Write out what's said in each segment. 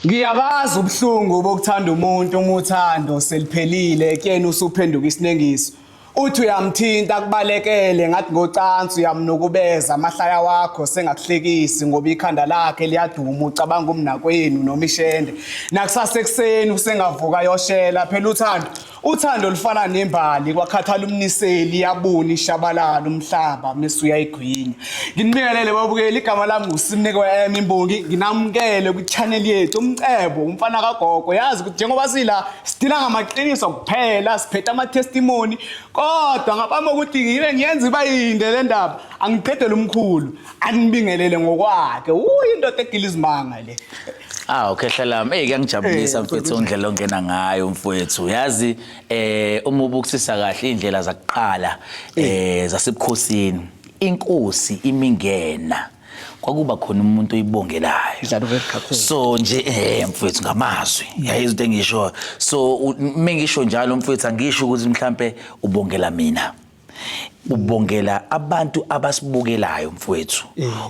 Ngiyakazi ubuhlungu bokuthanda umuntu uma uthando seliphelile kuyena usuphenduka isinengiso. Uthi uyamthinta kubalekele ngathi ngocansi uyamnukubeza amahlaya wakho sengakuhlekisi ngoba ikhanda lakhe liyaduma ucabanga umnakwenu noma ishende. Nakusasa ekseni usengavuka yoshela phela uthando lufana nembali kwakhathala umniseli yabuna ishabalala umhlaba mase uyayigwinya. Nginibingelele babukeli igama lami uSimnike Imbongi nginamukele ku channel yethu umcebo umfana kagogo yazi ukuthi njengoba sila sidila ngamaqiniso kuphela siphethe ama testimony kodwa ngaphambi kokuthi ngibe ngiyenza ibayinde le ndaba angiqedele umkhulu anibingelele ngokwakhe uyindoda egilizimanga le. Okay hlalami kuyangijabulisa mfethu indlela ongena ngayo mfowethu yazi uma ubukusisa kahle indlela zakuqala zasebukhosini inkosi imingena kwakuba khona umuntu oyibongelayo so nje mfowethu ngamazwi yayizo into engisho so mengisho njalo mfowethu angisho ukuthi mhlambe ubongela mina ubongela abantu abasibukelayo mfowethu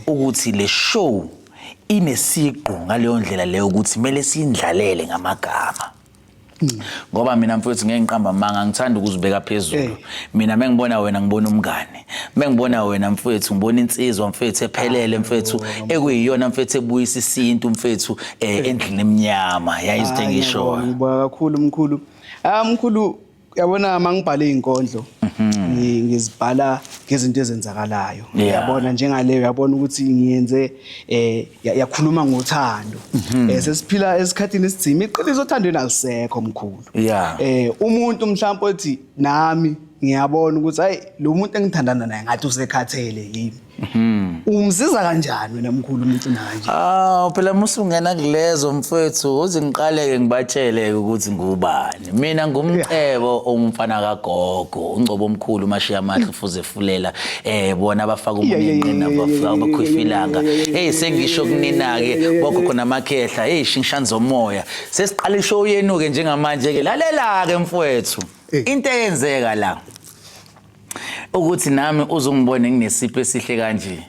ukuthi le show inesiqu ngaleyo ndlela leyo ukuthi kumele siyindlalele ngamagama ngoba mina mfowethu ngeke ngiqamba manga ngithanda ukuzibeka phezulu mina mengibona wena ngibona umngane mengibona wena mfowethu ngibona insizwa mfowethu ephelele mfowethu ekuyiyona mfowethu ebuyisa isintu mfowethu endlini eminyama yayizithe ngisho ngibonga kakhulu mkhulu mkhulu uyabona mangibhale inkondlo ngizibhala ngezinto ezenzakalayo uyabona njengaleyo uyabona ukuthi ngiyenze yakhuluma ngothando sesiphila esikhathini esithini iqiniso othandweni alisekho mkhulu umuntu mhlawumbe othi nami ngiyabona ukuthi hayi lo muntu engithandana naye ngathi usekhathele yimi umsiza kanjani wena mkhulu umuntu nanje phela musungena kulezo mfowethu uze ngiqaleke ngibatshele ukuthi ngubani mina ngumcebo omfana kagogo ungcobo omkhulu mashiya amahle fuze fulela bona abafaka umunyenqina abafaka abakhwifilanga sengisho kunina ke bokho khona amakhehla shinshani zomoya sesiqala ishow yenu ke njengamanje ke lalela ke mfowethu into eyenzeka la ukuthi nami uzungibone nginesipho esihle kanje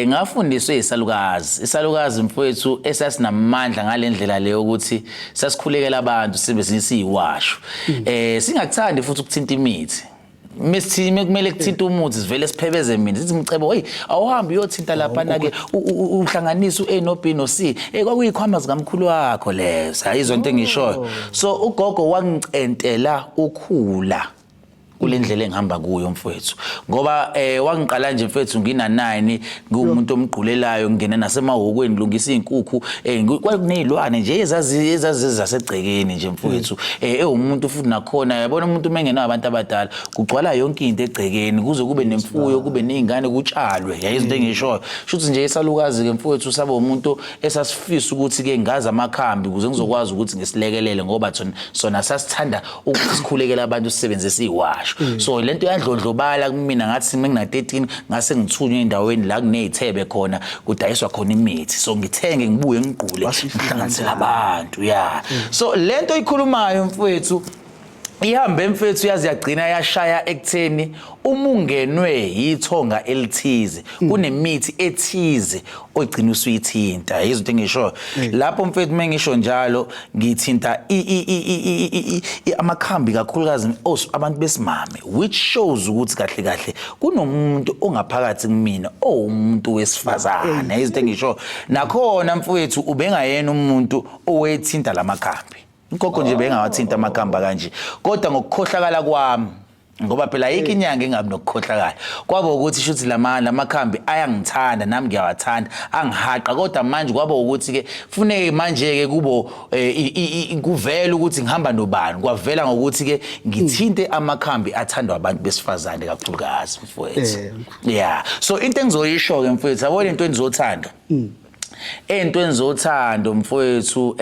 ngafundiswe isalukazi mfowethu esasinamandla ngalendlela leyo ukuthi sasikhulekela abantu sibenzisa iwasho singakuthandi futhi ukuthinta imithi mesithime kumele kuthinta umuthi sivele siphebeze mina sithi mcebo awuhambi uyothinta lapha na ke uhlanganisa uA no B no C kwakuyikhwama zikamkhulu wakho lezo ayizona into engishoyo so ugogo wangicentela ukhula kulendlela engihamba kuyo mfowethu ngoba wangiqala nje mfowethu ngina9 ngumuntu omgqulelayo ngene nasemahokweni ngilungisa izinkukhu kwakunezilwane nje ezazi zasegcekeni nje mfowethu umuntu futhi nakhona yabona umuntu mengena abantu abadala kugcwala yonke into egcekeni kuze kube nemfuyo kube nezingane kutshalwe yayizinto engishoyo shuthi nje isalukazi ke mfowethu saba umuntu esasifisa ukuthi ke ngaza amakhambi kuze ngizokwazi ukuthi ngisilekelele ngoba sona sasithanda ukusikhulekela abantu sisebenzisa iwasho so lento yandlondlobala kumina ngathi mengina 13 ngase ngithunywe endaweni la kunezithebe khona kudayiswa khona imithi so ngithenge ngibuye ngiqule ngihlanganisela abantu so lento ikhulumayo mfowethu ihambe mfethu yazi yagcina yashaya ekutheni umungenwe yithonga elithize kunemithi ethize ogcina usuyithinta izinto engisho lapho mfethu mengisho njalo ngithinta amakhambi kakhulukazi abantu besimame which shows ukuthi kahle kahle kunomuntu ongaphakathi kumina umuntu wesifazana izinto engisho nakhona mfethu ubengayena umuntu owethinta lamakhambi Ngokho nje bengawathinta amakamba kanje kodwa ngokukhohlakala kwami ngoba phela ayikho inyanga engabi nokukhohlakala kwaba ukuthi shuthi lamakhambi ayangithanda nami ngiyawathanda angihaqa kodwa manje kwaba ukuthi ke kufuneke manje ke kubo kuvela ukuthi ngihamba nobani kwavela ngokuthi ke ngithinte amakhambi athandwa abantu besifazane kakhulukazi mfowethu so into engizoyisho ke mfowethu yabona into engizothanda entweni zothando mfowethu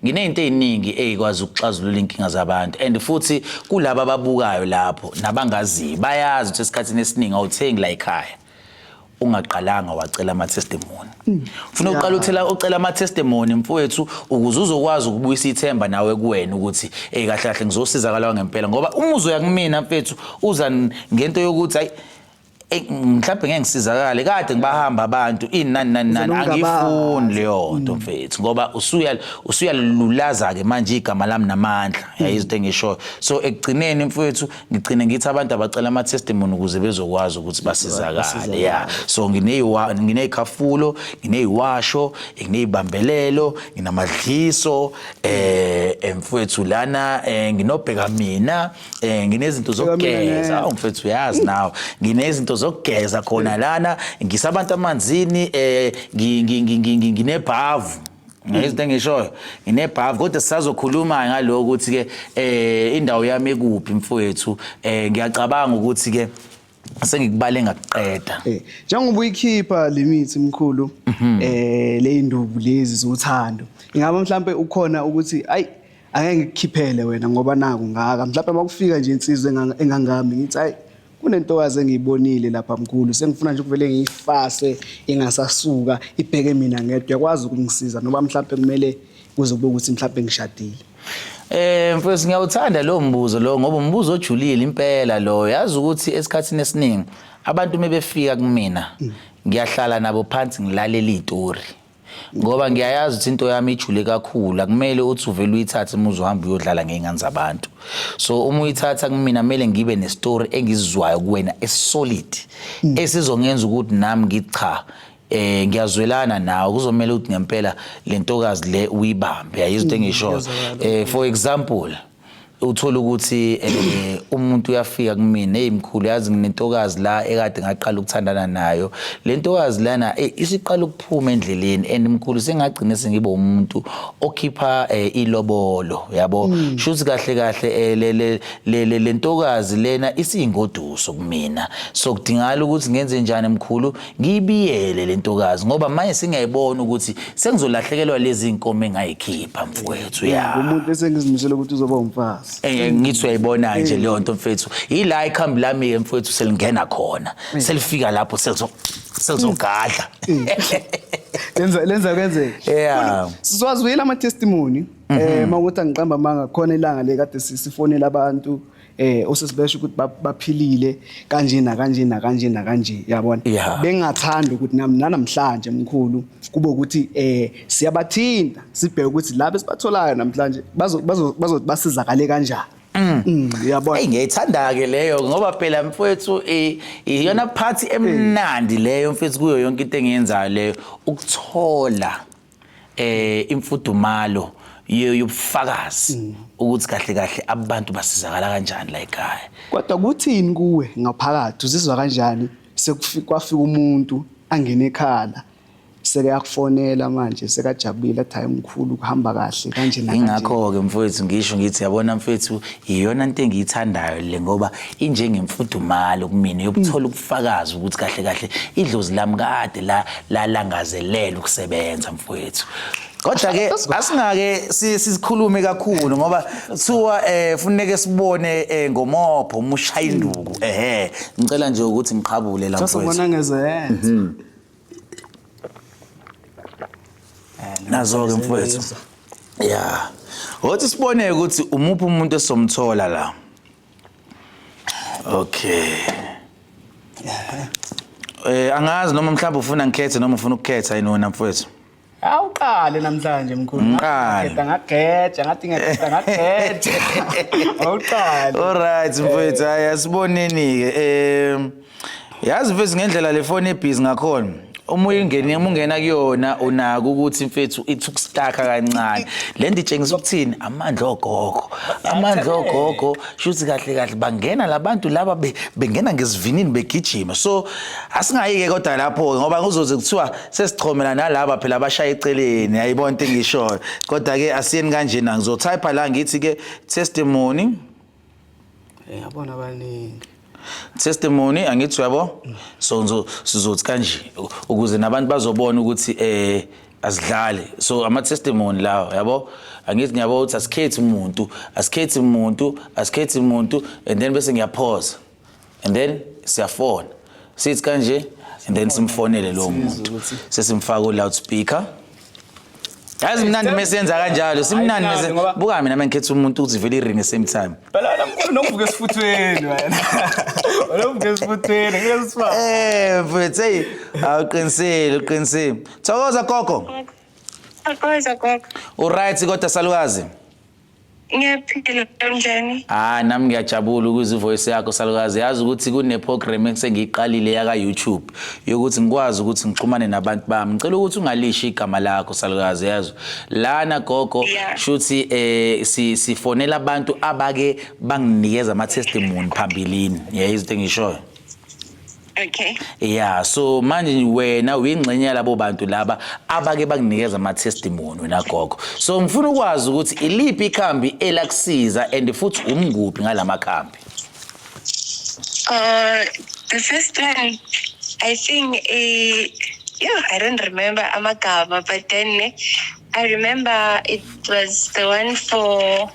nginezinto eziningi ezikwazi ukuxazulula inkinga zabantu and futhi kulabo ababukayo lapho nabangazi bayazi ukuthi esikhathini esiningi awuthengi la ekhaya ungaqalanga wacela ama testimony ufuna uqala ucela ama testimony mfowethu ukuze uzokwazi ukubuyisa ithemba nawe kuwena ukuthi kahle kahle ngizosizakala ngempela ngoba uma uzoya kumina mfethu uza ngento yokuthi mhlawumbe ngeke ngisizakale kade ngibahamba abantu inani angifuni leyo nto mfethu ngoba usuyalulaza ke manje igama lami namandla yayizinto engisho so ekugcineni mfethu ngigcine ngithi abantu abacela ama testimony ukuze bezokwazi ukuthi basizakale yeah so nginezikhafulo ngineziwasho nginezibambelelo nginamadliso mfethu lana nginobheka mina nginezinto zokugeza mfethu yazi nawe nginezinto zokugeza khona lana ngisabantu amanzini nginebhavu izinto engishoyo nginebhavu kodwa sisazokhuluma ngaloko ukuthi ke indawo yami ekuphi mfowethu ngiyacabanga ukuthi ke sengikubale ngakuqeda njengoba uyikhipha lemithi mkhulu le induku lezi zothando ingaba mhlambe ukhona ukuthi ayi angeke ngikukhiphele wena ngoba naku ngaka mhlawumbe makufika nje insizwe engangami ngithi ayi kunentokazi engiyibonile lapha mkhulu sengifuna nje ukuvele ngiyifase ingasasuka ibheke mina ngedwa yakwazi ukungisiza noba mhlawumbe kumele kuze kube ukuthi mhlawumbe ngishadile mfowethu ngiyawuthanda lo mbuzo lo ngoba umbuzo ojulile impela lo yazi ukuthi esikhatsini esiningi abantu mebefika kumina ngiyahlala nabo phansi ngilalela izitori ngoba ngiyayazi ukuthi into yami ijule kakhulu akumele uthi uvele uyithathe uma uzohamba uyodlala ngezingane zabantu so uma uyithatha kumina kumele ngibe nestory engizizwayo kuwena esolid esizongenza ukuthi nami ngicha ngiyazwelana nawe kuzomela ukuthi ngempela lentokazi le uyibambe yayizinto engisho for example uthola ukuthi umuntu uyafika kumina mkhulu yazi nginentokazi la ekade ngaqala ukuthandana nayo lentokazi lana isiqala ukuphuma endleleni andimkhulu sengagcina sengibe umuntu okhipha ilobolo yabo shuthi kahle lentokazi lena isiyingoduso kumina so kudingala ukuthi ngenze njani mkhulu ngibiyele lentokazi ngoba manje singayibona ukuthi sengizolahlekelwa lezi inkomo engayikhipha mfowethu ya umuntu esengizimisela ukuthi uzoba umfazi ngithi uyayibona nje leyo nto mfethu ila ikhambi lami ke mfethu selingena khona selifika lapho selizogadla lenza kwenzeke yeah sizwazwile ama testimony mawukuthi angiqamba manga khona ilanga le kade sifonela abantu osesibesho ukuthi baphilile kanje kanje yabona bengathanda ukuthi namhlanje mkhulu kube ukuthi siyabathinta sibheke ukuthi labo sibatholayo namhlanje bazobasizakale kanjani yabona ngiyayithanda ke leyo ngoba phela mfowethu iyona party emnandi leyo mfethu kuyo yonke into engiyenzayo leyo ukuthola imfudumalo yobufakazi ukuthi kahle abantu basizakala kanjani la ekhaya kodwa kuthini kuwe ngaphakathi uzizwa kanjani kwafika umuntu angene ekhala sekayakufonela manje sekajabulile athi hayi mkhulu kuhamba kahle kanje na ingakho ke mfowethu ngisho ngithi yabona mfethu iyona into engiyithandayo le ngoba injengemfudumalo kumina yokuthola ubufakazi ukuthi kahle idlozi lami kade langazelela ukusebenza mfowethu kodwa ke asingake sizikhulume kakhulu ngoba kuthiwa funeke sibone ngomopho umushaya induku ngicela nje ukuthi ngiqhabule la mfowethu sasibona ngezenze nazo ke mfowethu yeah othi sibone ukuthi umuphi umuntu esomthola la okay angazi noma mhlawumbe ufuna ngikhethe noma ufuna ukukhetha yini mfowethu awuqale namhlanje mkhulu ngageja ngathi ngageja awuqale alright mfowethu ayasiboneni ke yazi mfethu ngendlela le phone ebusy ngakhona uma ungena kuyona unaka ukuthi mfethu ithi ukustaka kancane lento itshengisa ukuthini amandla ogogo shuthi kahle bangena labantu laba bengena ngesivinini begijima so asingayike kodwa lapho ngoba kuzoze kuthiwa sesichomela nalaba phela abashaya eceleni ayibona into engishoyo kodwa ke asiyeni kanje na ngizotype la ngithi ke testimony yabona abaningi testimony angithi yabo so sizothi kanje ukuze nabantu bazobona ukuthi asidlale so ama testimony lawo yabo angithi ngiyabo ukuthi asikhethi umuntu and then bese ngiyapause and then siyafona sithi kanje and then simfonele lo muntu sesimfaka ku loudspeaker Yazi mnandi mesenza kanjalo simnandi Ayimnandi ngoba- buka mina mangikhetha umuntu ukuthi vele iring same time. Phela namkhulu nokuvuka esifuthweni wena. Nokuvuka esifuthweni ngeke sifake. Mfethu hey uqinisile. Thokoza gogo. Akoza gogo. Uright kodwa salukazi. Ngiyaphila kanjani? Nami ngiyajabula ukuzwa ivoice yakho salukazi. Yazi ukuthi kune program engisengiyiqalile yaka YouTube yokuthi ngikwazi ukuthi ngixhumane nabantu bami. Ngicela ukuthi ungalishi igama lakho salukazi yazi. Lana gogo Yeah. shuthi sifonela abantu abake banginikeza ama testimony phambilini. Izinto engishoyo. Okay. Yeah, so manje wena uyingxenye labo bantu laba abake banginikeza ama testimony wena gogo. So ngifuna ukwazi ukuthi iliphi ikhambi elakusiza and futhi umnguphi ngalamakhambi. The first one, I think, I don't remember amagama, but then I remember it was the one for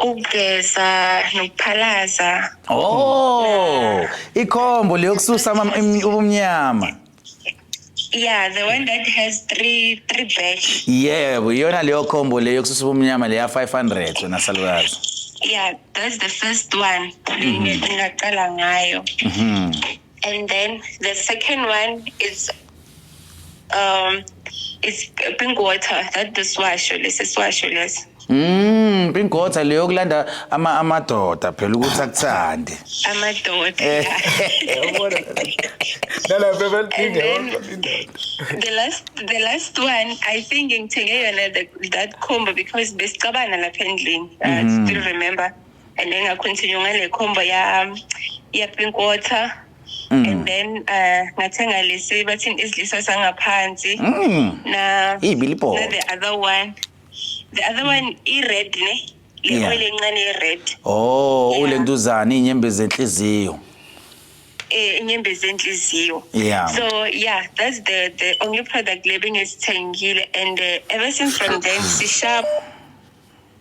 ugeza nokuphalaza. Oh, ikhombo leyokususa ubumnyama. Yeah, the one that has three bags. Yebo, iyona leyo khombo leyokususa ubumnyama leya 500 wena salukazi. Yeah, that's the first one. Ngaqala ngayo. And then the second one is pink water. That the swasho, lesi. Pink water leyo kulanda amadoda phela ukuthi akuthande. Amadoda. Nala phela And then the last one, I think ngithenge yona that combo because besicabana lapha endlini. I still remember. And then I continue ngale combo ya pink water. And then ngathenga lesi bathi isilisa sangaphansi. Na Ibilipo. the other one i-red ne. Le oil encane i-red. Oh, Yeah. ulentuzana inyembe zenhliziyo. Inyembezi enhliziyo. Yeah. So yeah, that's the only product label is Tengile, and ever since from then, C-Sharp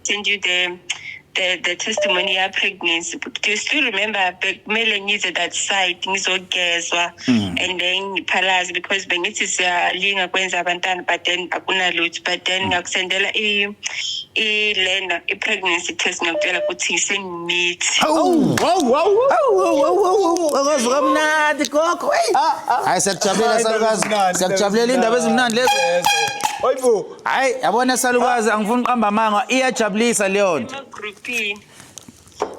send you the testimony of pregnancy. Do you still remember kumele ngize that site ngizogezwa and then ngipalaza because bengithi siyalinga kwenza abantwana but then akunalutho, but then ngakusendela lena i-pregnancy test ngakutshela ukuthi sengimithi. Akwazi kamnandi gogo. Hayi siyakujabulela salukazi. Siyakujabulela indaba ezimnandi lezo. Oyibo. Hayi yabona salukazi angifuni uqamba amanga iyajabulisa leyo nto. Emagroupini.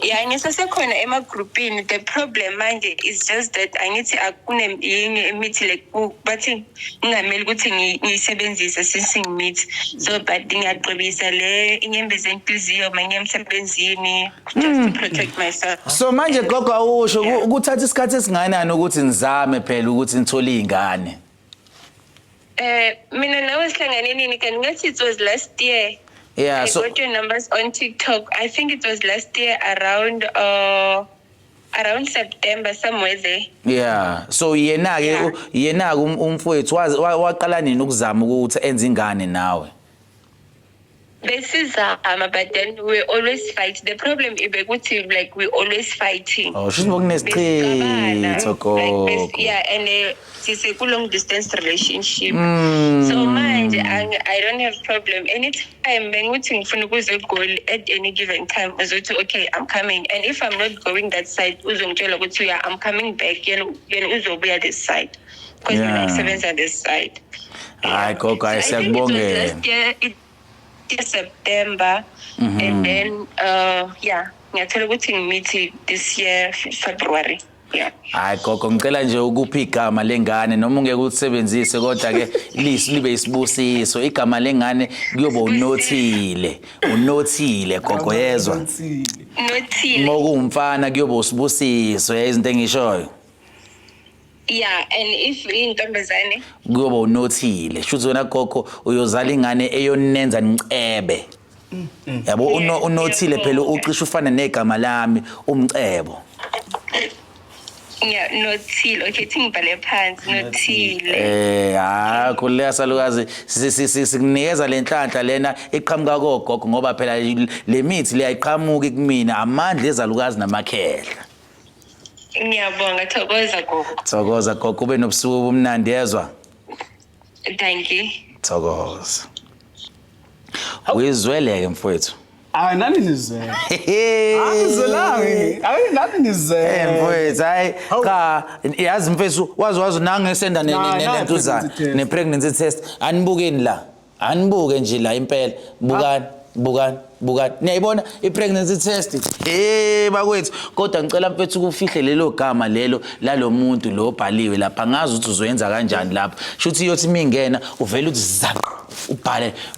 Yeah, ngisasekhona emagroupini. The problem manje is just that angithi akune yinye imithi like bathi ngingameli ukuthi ngiyisebenzise since ngimithi. So but ngiyaqhubisa le inyembezi enhliziyo manje emsebenzini just to protect myself. So manje gogo awusho ukuthatha isikhathi esingakanani ukuthi nizame phela ukuthi nithole izingane. Mina nawe sihlangane nini kanti ngathi it was last year. Yeah, I so got your numbers on TikTok. I think it was last year around September somewhere there. yeah, so yena ke umfowethu waqala nini ukuzama ukuthi enze ingane nawe. Besizama, but then we always fight. The problem is like we always fighting. Oh, she's ngokunesichitho gogo. Yeah, and she's a long distance relationship. So manje I don't have problem. Anytime benguthi ngifuna ukuze goal at any given time uzothi okay I'm coming, and if I'm not going that side uzongitshela ukuthi yeah I'm coming back yena uzobuya this side because Yeah. I sebenza this side. Hayi gogo So I think it was siyakubongela. last year, September, and then ngiyathola ukuthi ngimithi this year February. Yeah. Hayi gogo ngicela nje ukuphi igama lengane noma ungeke ulisebenzise kodwa ke libe isibusiso igama lengane kuyoba unothile gogo yezwa. Nothile. Mokumfana kuyoba usibusiso izinto engishoyo. Yeah, and if intombazane Kuyoba unothile shuthi wena gogo uyozala ingane eyonenza nicebe. Yabo unothile phela ucisha ufana negama lami umcebo. yeah nothile. Okay, thingibhale phansi nothile. Kuleya salukazi sikunikeza lenhlanhla lena eqhamuka kogogo ngoba phela le mithi le ayiqhamuki kumina amandla ezalukazi namakhehla. Ngiyabonga, thokoza gogo. Thokoza gogo ube nobusuku obumnandi yezwa. Thank you. Thokoza. Uyizweleke mfowethu. Hayi nani nizwe. Angizwelanga. Hayi nani nizwe. Mfowethu hayi cha yazi mfethu wazi nangesenda nentuzana ne-pregnancy test anibukeni la. Anibuke nje la impela bukani. Niyayibona i-pregnancy test. Bakwethu kodwa ngicela mfethu ukufihle lelo gama lelo lalomuntu lo obhaliwe lapha ngazi ukuthi uzoyenza kanjani lapha. Shuthi yothi mingena uvela uthi zaq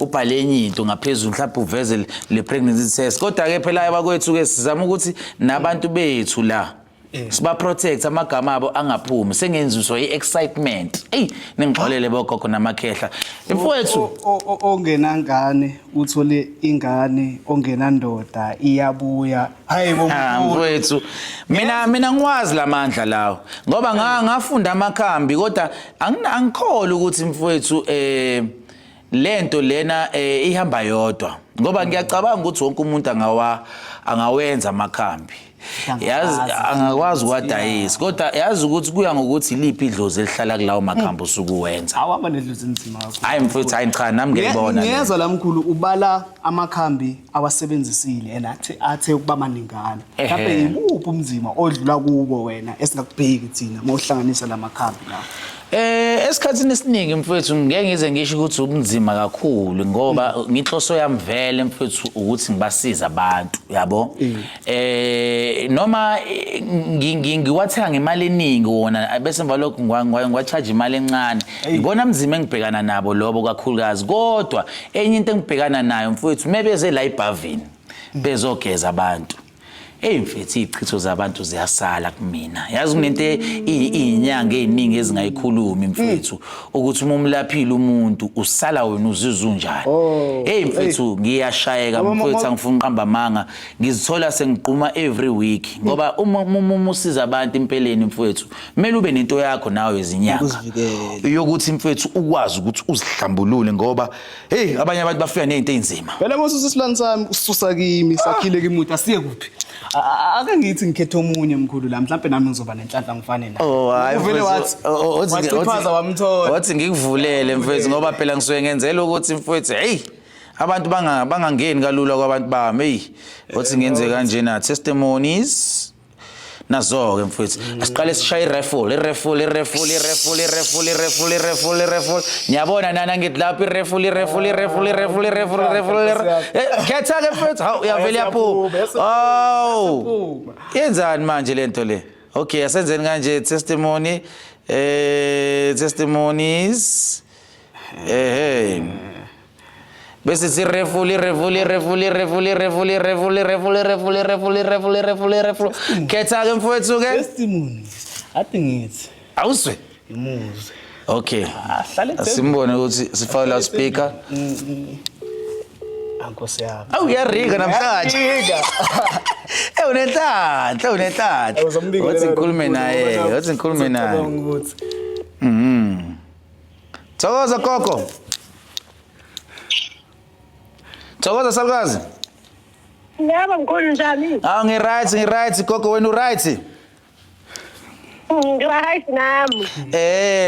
ubhale enye into ngaphezulu mhlawumbe uveze le pregnancy test. Kodwa ke phela bakwethu ke sizama ukuthi nabantu bethu la siba protect amagama abo angaphumi sengenziswa i-excitement ningixolele bogogo namakhehla mfowethu ongenangane uthole ingane ongenandoda iyabuya hayi mfowethu mina ngiwazi lamandla lawo ngoba ngafunda amakhambi kodwa angikholwa ukuthi mfowethu lento lena ihamba yodwa ngoba ngiyacabanga ukuthi wonke umuntu angawenza amakhambi yazi angakwazi ukwadayisa kodwa yazi ukuthi kuya ngokuthi iliphi idlozi elihlala kulawo makhambi usukuwenza awaba nedlozi nzima kakhulu hayi mfowethu hayi cha nami ngiyibona ngiyezwa lamkhulu ubala amakhambi awasebenzisile athe ukuba maningana mhlawumbe yimuphi umzima odlula kubo wena esingakubheki thina mawuhlanganisa lamakhambi la esikhathini esiningi mfowethu ngeke ngize ngisho ukuthi ubunzima kakhulu ngoba nginhloso yami vele mfowethu ukuthi ngibasiza abantu yabo noma ngiwathenga ngemali eningi wona bese emva lokho ngwacharge imali encane ngibona mzima engibhekana nabo lobo kakhulukazi kodwa enye into engibhekana nayo mfowethu mebeze la eBavini bezogeza abantu mfethu izichitho zabantu ziyasala kumina yazi kunento izinyanga eziningi ezingayikhulumi mfethu ukuthi uma umlaphile umuntu usala wena uzizwe unjani mfethu ngiyashayeka mfethu angifuni uqamba amanga ngizithola sengiqhuma every week ngoba uma usiza abantu empeleni mfethu kumele ube nento yakho nawe ezinyanga yokuthi mfethu ukwazi ukuthi uzihlambulule ngoba abanye abantu bafika nezinto ezinzima phela mosisisilani sami ususa kimi sakhile kimuntu asiye kuphi ake ngithi ngikhethe omunye mkhulu la mhlawumbe nami ngizoba nenhlanhla ngifane naye uvele wathi wamthola wathi ngikuvulele mfethu ngoba phela ngisuke ngenzela ukuthi mfethu abantu bangangeni kalula kwabantu bami wathi ngenze kanje na testimonies nazo ke mfethu asiqale sishaye i-raffle ngiyabona nana ngithi lapha i-raffle khetha ke mfethu hawu uyavela yaphuma yenzani manje lento le okay asenzeni kanje testimony testimonies bese si refuli ketha ke mfowethu ke testimonies athi ngithi awuzwe imuzwe okay asimbone ukuthi sifake la speaker ankosi yami uyarika namhlanje unenhlanhla wathi ngikhulume naye Thokoza gogo Thokoza salukazi Yebo mkhulu njani? Ngiright gogo wena uright? Ngiright nami.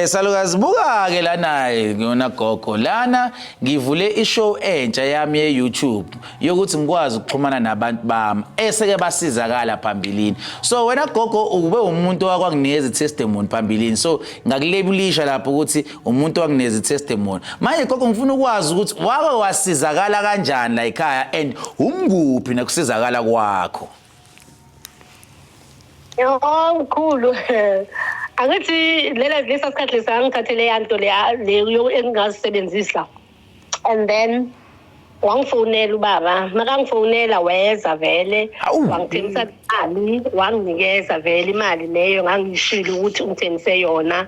Salukazi buka ke lana ngiyona gogo lana ngivule ishow entsha yami ye-YouTube yokuthi ngikwazi ukuxhumana nabantu bami eseke basizakala phambilini. So wena gogo ube umuntu wakwanginikeza testimony phambilini. So ngakulebulisha lapho ukuthi umuntu wanginikeza testimony. Manje gogo ngifuna ukwazi ukuthi wake wasizakala kanjani la ekhaya and umkuphi nakusizakala kwakho? Mkhulu angithi lesa sikhathi lesangithathele yanto leyo engingazisebenzisa and then wangifonela ubaba makangifonela weza vele wangithengisa imali wanginikeza vele imali leyo ngangishilo ukuthi ungithengise yona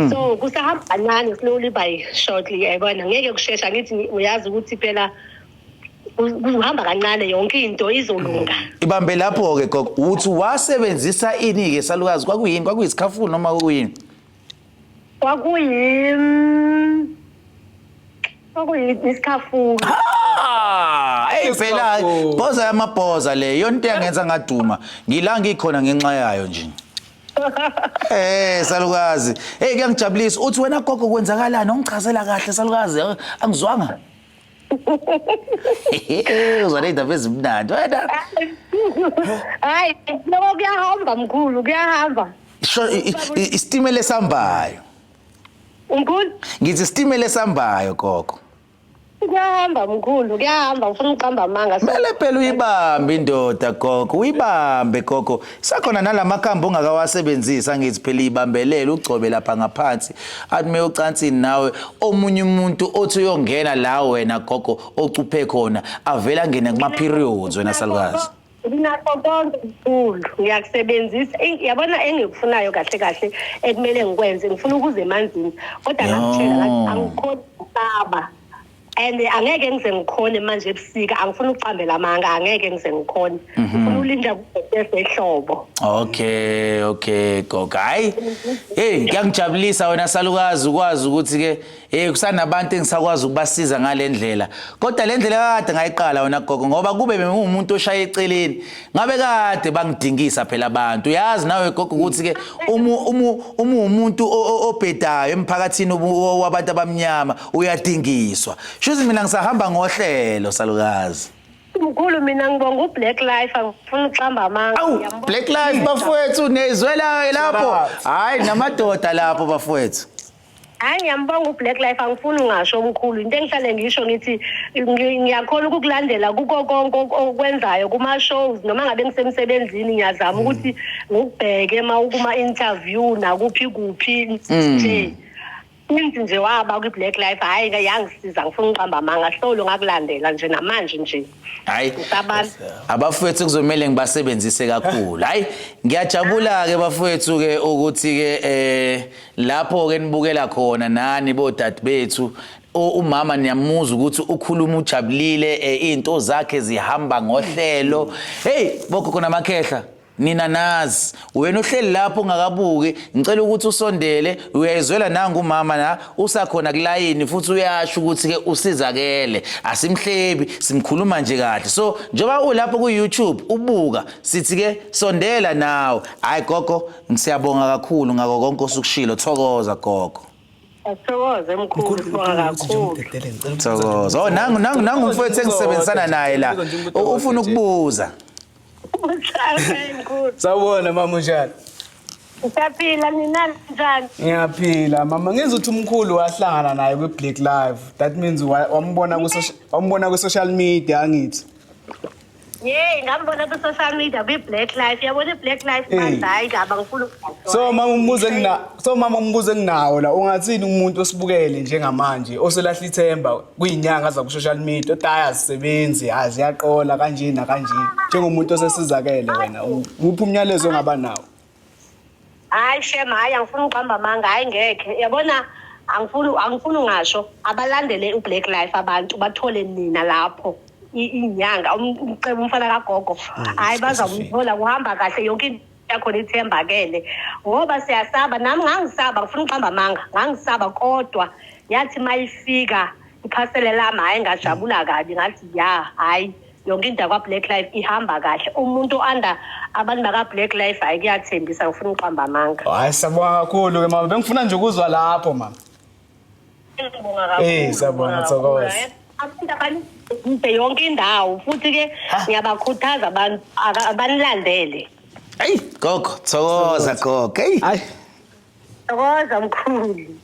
so kusahamba kancane slowly by shortly yabona ngeke kushesha ngithi uyazi ukuthi phela kuhamba kancane yonke into izolunga ibambe lapho ke gogo uthi wasebenzisa ini ke salukazi kwakuyisikhafulo noma kwakuyini kwakuyisikhafulo phela boza yamabhoza le yonto yangenza ngaduma ngila ngikhona ngenxa yayo nje Salukazi. Hey kuyangijabulisa. Uthi wena gogo kwenzakalani? Ungichazela kahle salukazi. Angizwanga. Uzwane indaba ezimnandi. Wena. Hayi, lokho kuyahamba mkhulu, kuyahamba. Isitimela esambayo. Mkhulu? Ngithi isitimela esambayo gogo. Kuyahamba mkhulu, kuyahamba ufuna uqamba amanga. Mele phela uyibambe indoda gogo, uyibambe gogo. Sakhona nalamakhambo ongakawasebenzisa ngithi phela ibambelele ugcobe lapha ngaphansi. Athi meyocansini nawe omunye umuntu othi uyongena la wena gogo ocuphe khona avela ngene kuma periods wena salukazi. Nginaso konke mkhulu, ngiyakusebenzisa. Yabona engikufunayo kahle kahle ekumele ngikwenze, ngifuna ukuze emanzini. Kodwa ngakutshela ngathi angikhoni ukubaba. And angeke ngize ngikhone manje ebusika, angifuni uqambela amanga, angeke ngize ngikhone. Ngifuna ulinda kuhlobo. Okay gogo. Hayi. Hey ngiyangijabulisa wena salukazi ukwazi ukuthi ke kusanabantu engisakwazi ukubasiza ngalendlela. Kodwa lendlela kade ngayiqala wena gogo ngoba kube bengumuntu oshaya eceleni. Ngabe kade bangidingisa phela abantu. Uyazi nawe gogo ukuthi ke umuntu obhedayo emphakathini wabantu abamnyama uyadingiswa. Shuthi mina ngisahamba ngohlelo salukazi. Mkhulu mina ngibonga uBlack Life angifuna uqamba amanga. Black Life bafowethu nezwela lapho. Hayi namadoda lapho bafowethu. Hayi ngiyambonga uBlack Life angifuni ungasho omkhulu. Into engihlale ngisho ngithi ngiyakhona ukukulandela kuko konke okwenzayo kuma shows noma ngabe ngisemsebenzini ngiyazama ukuthi ngikubheke kuma interview nakuphi nje. Umuntu nje waba kwiBlack Life hayi yangisiza ngifuna uqamba amanga hlolo ngakulandela nje namanje nje. Hayi abafowethu kuzomela ngibasebenzise kakhulu. Hayi ngiyajabula ke bafowethu ke ukuthi ke lapho ke nibukela khona nani bodade bethu umama niyamuzwa ukuthi ukhuluma ujabulile into zakhe zihamba ngohlelo. Hey bogogo namakhehla nina nazi wena uhleli lapho ungakabuki ngicela ukuthi usondele uyayizwela nanga umama na usakhona kulayini futhi uyasho ukuthi ke usizakele asimhlebi simkhuluma nje kahle so njoba ulapho ku YouTube ubuka sithi ke sondela nawe hayi gogo ngisiyabonga kakhulu ngako konke osukushilo thokoza gogo Thokoza mkhulu sibonga kakhulu thokoza nangu mfowethu engisebenzisana naye la ufuna ukubuza Sawubona mama unjani? Usaphila nina njani? Ngiyaphila mama ngizwe ukuthi umkhulu wahlangana naye kwiBlack Live. That means wambona ku social media ngithi. Ngambona ku social media kwiBlack Live. Yabona iBlack Live manje hayi ngaba ngifuna ukuzwa. So mama umbuze nginawo la ungathini umuntu osibukele njengamanje oselahla ithemba kuyinyanga za ku social media odaya zisebenzi aziyaqola kanje nakanje njengomuntu osesizakele wena uphi umnyalezo ongaba nawo? Hayi shema hayi angifuna uqamba amanga hayi ngeke yabona angifuna ungasho abalandele uBlack Life abantu bathole nina lapho inyanga umcebo umfana kagogo hayi bazamthola kuhamba kahle yonke into yakhona ithembakele ngoba siyasaba nami ngangisaba ngifuna uqamba amanga ngangisaba kodwa yathi mayifika iphasele lami hayi ngajabula kabi ngathi hayi yonke into kwaBlack Life ihamba kahle umuntu anda abantu bakaBlack Life hayi kuyathembisa ngifuna uqamba amanga hayi sabonga kakhulu ke mama bengifuna nje ukuzwa lapho mama ngibonga kakhulu sabonga thokoza abantu yonke indawo futhi ke ngiyabakhuthaza abantu abanilandele hey gogo thokoza gogo hey hayi thokoza mkhulu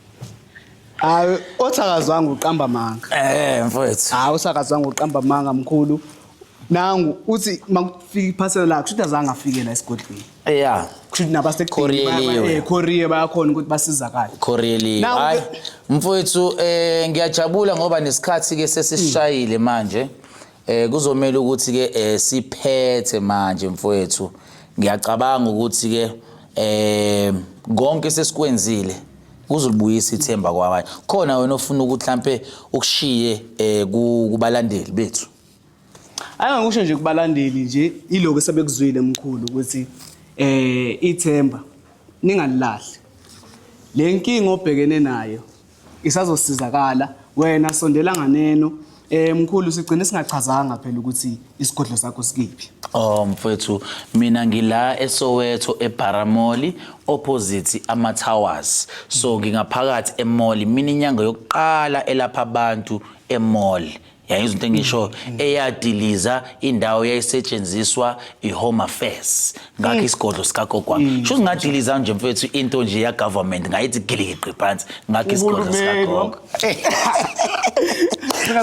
hayi othakazwanga uqamba amanga mfowethu hayi usakazwanga uqamba amanga mkhulu nangu uthi makufika iphasela la kusho azange afike la esigodlweni yeah kusho nabasekudini Korea bayakhona ukuthi basizakale Korea hayi mfowethu ngiyajabula ngoba nesikhathi ke sesishayile manje kuzomela ukuthi ke siphethe manje mfowethu ngiyacabanga ukuthi ke konke sesikwenzile kuzolibuyisa ithemba kwabanye khona wena ofuna ukuthi mhlambe ukushiye kubalandeli bethu Angangisho nje kubalandeli nje iloko sebekuzwile emkhulu ukuthi ithemba ningalilahli lenkinga obhekene nayo isazosizakala wena sondela nganeno Mkhulu sigcine singachazanga phela ukuthi isigodlo sakho sikiphi. Oh mfowethu mina ngila eSoweto eBaramoli opposite ama Towers. So ngingaphakathi emall mina inyanga yokuqala elapha abantu emall. Yayizwe into engisho eyadiliza indawo yayisetshenziswa iHome Affairs ngakho isigodlo sikagogo. Sho singadiliza nje mfowethu into nje ya government ngayithi giliqi phansi ngakho isigodlo sikagogo.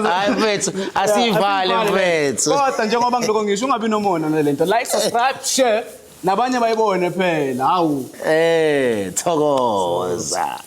Hayi mfethu asivale mfethu. Kodwa njengoba ngiloko ngisho ungabi nomona nalento like subscribe share nabanye bayibone phela hawu thokoza.